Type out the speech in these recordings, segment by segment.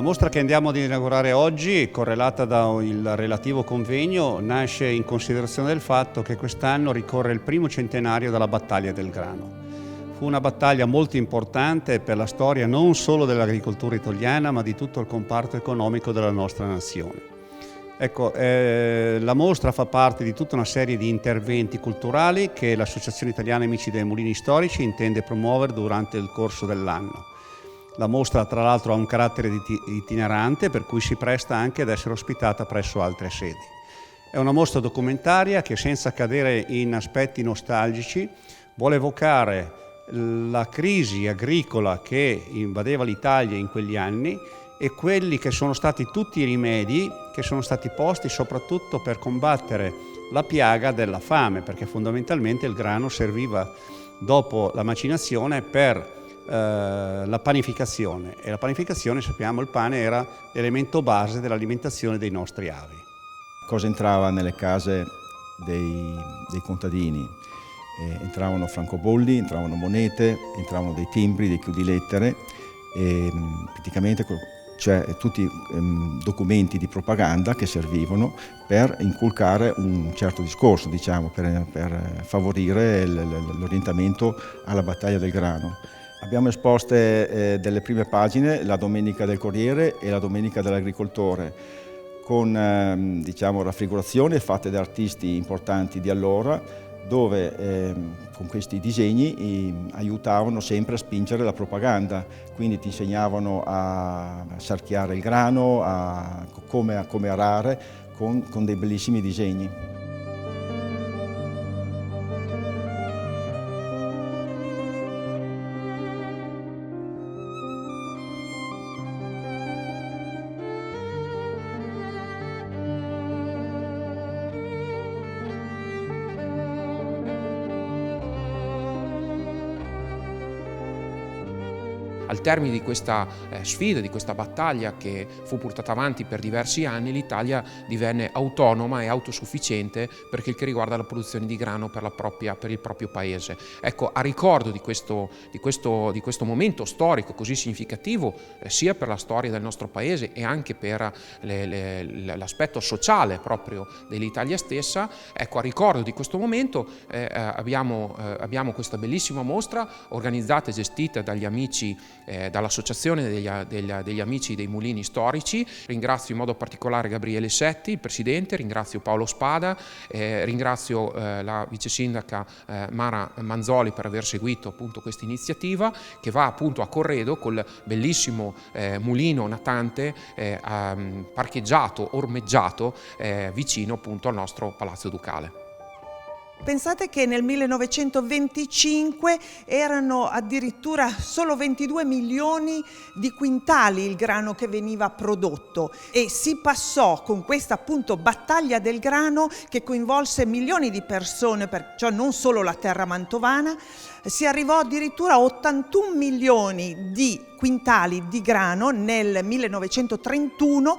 La mostra che andiamo ad inaugurare oggi, correlata dal relativo convegno, nasce in considerazione del fatto che quest'anno ricorre il primo centenario della battaglia del grano. Fu una battaglia molto importante per la storia non solo dell'agricoltura italiana, ma di tutto il comparto economico della nostra nazione. Ecco, la mostra fa parte di tutta una serie di interventi culturali che l'Associazione Italiana Amici dei Mulini Storici intende promuovere durante il corso dell'anno. La mostra tra l'altro ha un carattere itinerante, per cui si presta anche ad essere ospitata presso altre sedi. È una mostra documentaria che, senza cadere in aspetti nostalgici, vuole evocare la crisi agricola che invadeva l'Italia in quegli anni e quelli che sono stati tutti i rimedi che sono stati posti soprattutto per combattere la piaga della fame, perché fondamentalmente il grano serviva dopo la macinazione per la panificazione, e la panificazione, sappiamo, il pane era l'elemento base dell'alimentazione dei nostri avi. Cosa entrava nelle case dei contadini? Entravano francobolli, entravano monete, entravano dei timbri, dei chiudilettere e praticamente tutti documenti di propaganda che servivano per inculcare un certo discorso, diciamo, per favorire l'orientamento alla battaglia del grano. Abbiamo esposte delle prime pagine, la Domenica del Corriere e la Domenica dell'Agricoltore, con diciamo, raffigurazioni fatte da artisti importanti di allora, dove con questi disegni aiutavano sempre a spingere la propaganda, quindi ti insegnavano a sarchiare il grano, come arare, con dei bellissimi disegni. Al termine di questa sfida, di questa battaglia che fu portata avanti per diversi anni, l'Italia divenne autonoma e autosufficiente per quel che riguarda la produzione di grano per il proprio paese. Ecco, a ricordo di questo momento storico così significativo, sia per la storia del nostro paese e anche per l'aspetto sociale proprio dell'Italia stessa, ecco, a ricordo di questo momento abbiamo questa bellissima mostra organizzata e gestita dagli amici dall'Associazione degli Amici dei Mulini Storici. Ringrazio in modo particolare Gabriele Setti, il Presidente, ringrazio Paolo Spada, ringrazio la Vice Sindaca Mara Manzoli per aver seguito appunto questa iniziativa che va appunto a corredo col bellissimo mulino natante parcheggiato, ormeggiato vicino appunto al nostro Palazzo Ducale. Pensate che nel 1925 erano addirittura solo 22 milioni di quintali il grano che veniva prodotto e si passò con questa appunto battaglia del grano che coinvolse milioni di persone, perciò non solo la terra mantovana, si arrivò addirittura a 81 milioni di quintali di grano nel 1931,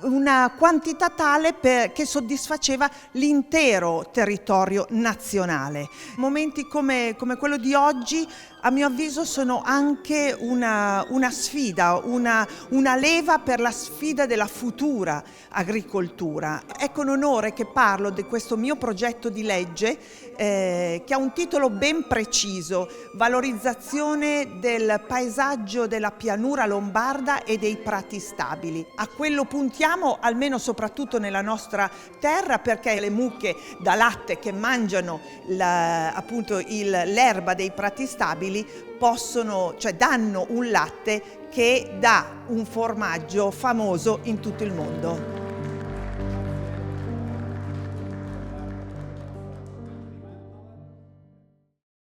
una quantità tale che soddisfaceva l'intero territorio nazionale. Momenti come quello di oggi, a mio avviso, sono anche una sfida, una leva per la sfida della futura agricoltura. È con onore che parlo di questo mio progetto di legge che ha un titolo ben preciso: valorizzazione del paesaggio della pianura lombarda e dei prati stabili. A quello puntiamo, almeno soprattutto nella nostra terra, perché le mucche da latte che mangiano appunto l'erba dei prati stabili danno un latte che dà un formaggio famoso in tutto il mondo.